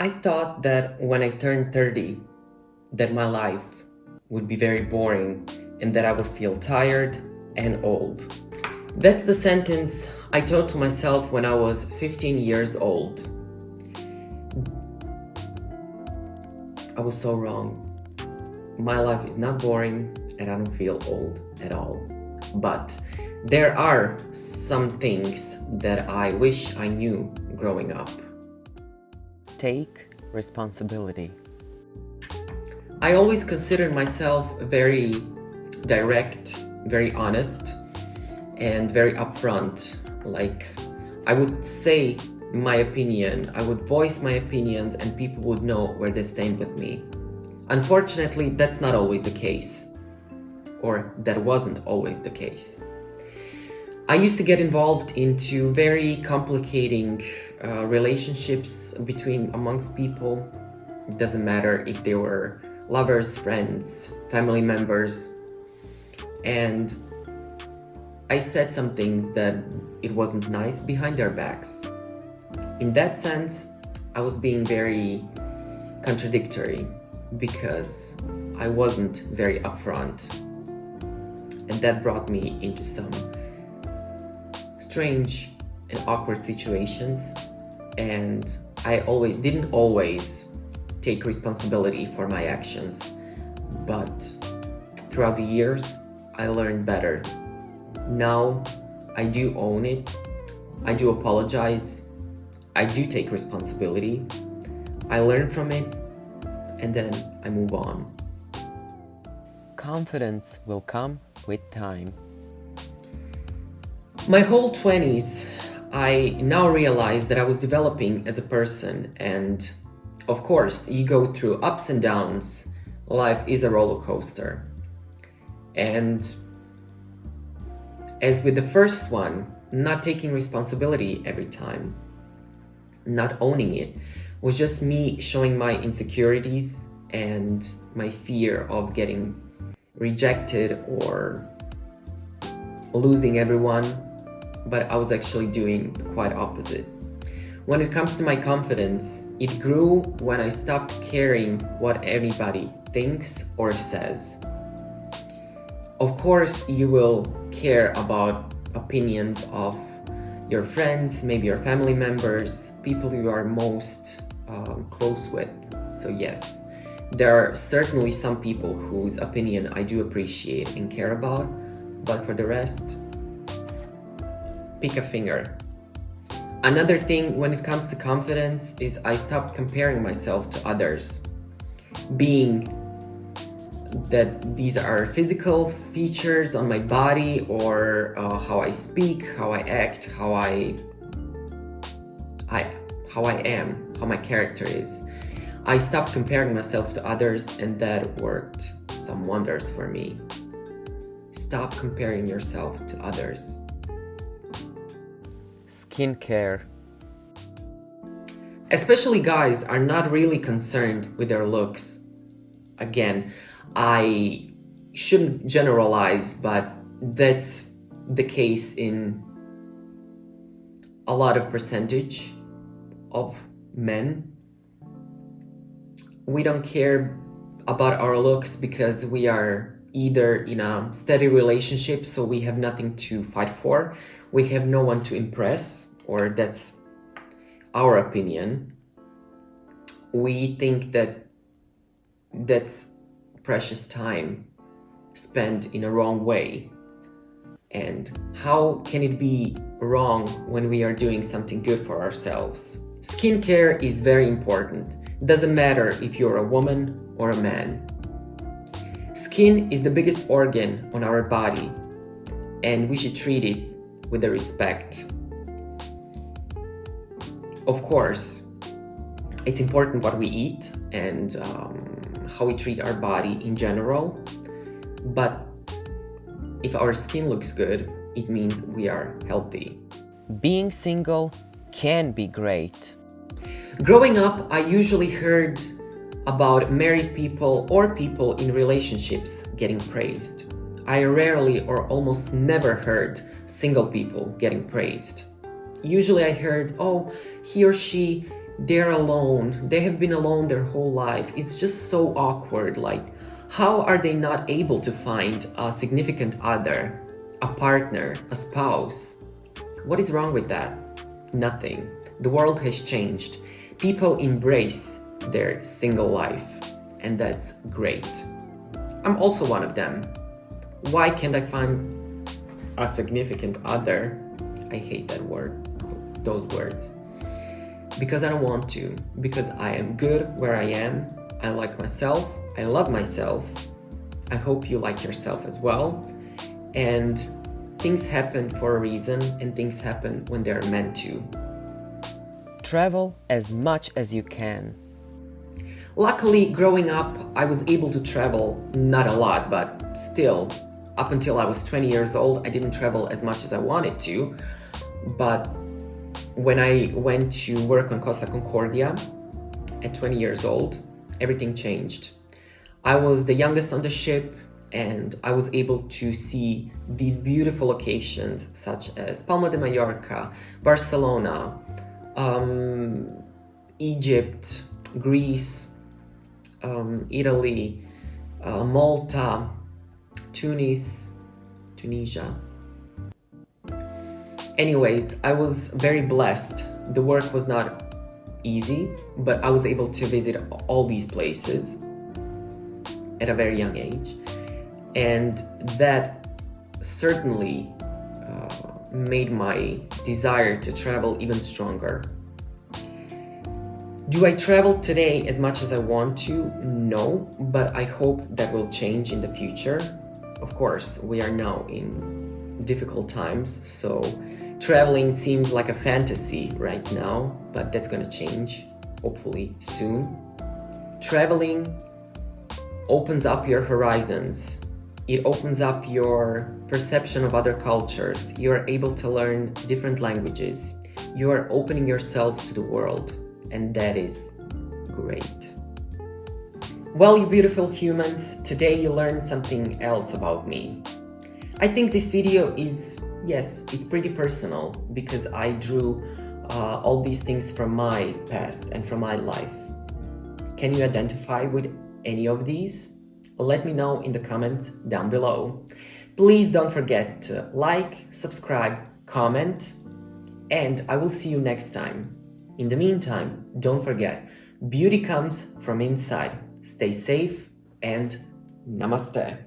I thought that when I turned 30, that my life would be very boring and that I would feel tired and old. That's the sentence I told to myself when I was 15 years old. I was so wrong. My life is not boring and I don't feel old at all. But there are some things that I wish I knew growing up. Take responsibility. I always considered myself very direct, very honest, and very upfront. Like, I would say my opinion, I would voice my opinions, and people would know where they stand with me. Unfortunately, that's not always the case, or that wasn't always the case. I used to get involved into very complicating relationships amongst people. It doesn't matter if they were lovers, friends, family members. And I said some things that it wasn't nice behind their backs. In that sense, I was being very contradictory because I wasn't very upfront. And that brought me into some strange and awkward situations, and I didn't always take responsibility for my actions, but throughout the years I learned better. Now I do own it, I do apologize, I do take responsibility, I learn from it, and then I move on. Confidence will come with time. My whole 20s, I now realize that I was developing as a person, and of course, you go through ups and downs. Life is a roller coaster. And as with the first one, not taking responsibility every time, not owning it, was just me showing my insecurities and my fear of getting rejected or losing everyone. But I was actually doing quite opposite. When it comes to my confidence, it grew when I stopped caring what anybody thinks or says. Of course, you will care about opinions of your friends, maybe your family members, people you are most close with. So yes, there are certainly some people whose opinion I do appreciate and care about, but for the rest, pick a finger. Another thing when it comes to confidence is I stopped comparing myself to others. Being that these are physical features on my body or how I speak, how I act, how I am, how my character is. I stopped comparing myself to others, and that worked some wonders for me. Stop comparing yourself to others. Skincare. Especially guys are not really concerned with their looks. Again, I shouldn't generalize, but that's the case in a lot of percentage of men. We don't care about our looks because we are either in a steady relationship, so we have nothing to fight for. We have no one to impress, or that's our opinion. We think that that's precious time spent in a wrong way. And how can it be wrong when we are doing something good for ourselves? Skincare is very important. It doesn't matter if you're a woman or a man. Skin is the biggest organ on our body, and we should treat it with the respect. Of course, it's important what we eat and how we treat our body in general, but if our skin looks good, it means we are healthy. Being single can be great. Growing up, I usually heard about married people or people in relationships getting praised. I rarely or almost never heard single people getting praised. Usually I heard, oh, he or she They're alone. They have been alone their whole life. It's just so awkward. Like, how are they not able to find a significant other, a partner, a spouse? What is wrong with that? Nothing. The world has changed. People embrace their single life, and that's great. I'm also one of them. Why can't I find a significant other? I hate that word, those words. Because I don't want to. Because I am good where I am. I like myself. I love myself. I hope you like yourself as well. And things happen for a reason, and things happen when they're meant to. Travel as much as you can. Luckily, growing up, I was able to travel, not a lot, but still, up until I was 20 years old, I didn't travel as much as I wanted to. But when I went to work on Costa Concordia at 20 years old, everything changed. I was the youngest on the ship, and I was able to see these beautiful locations such as Palma de Mallorca, Barcelona, Egypt, Greece, Italy, Malta, Tunisia. Anyways, I was very blessed. The work was not easy, but I was able to visit all these places at a very young age. And that certainly made my desire to travel even stronger. Do I travel today as much as I want to? No, but I hope that will change in the future. Of course, we are now in difficult times, so traveling seems like a fantasy right now, but that's gonna change, hopefully soon. Traveling opens up your horizons. It opens up your perception of other cultures. You're able to learn different languages. You are opening yourself to the world, and that is great. Well, you beautiful humans, today you learned something else about me. I think this video is, yes, it's pretty personal because I drew all these things from my past and from my life. Can you identify with any of these? Let me know in the comments down below. Please don't forget to like, subscribe, comment, and I will see you next time. In the meantime, don't forget, beauty comes from inside. Stay safe and namaste.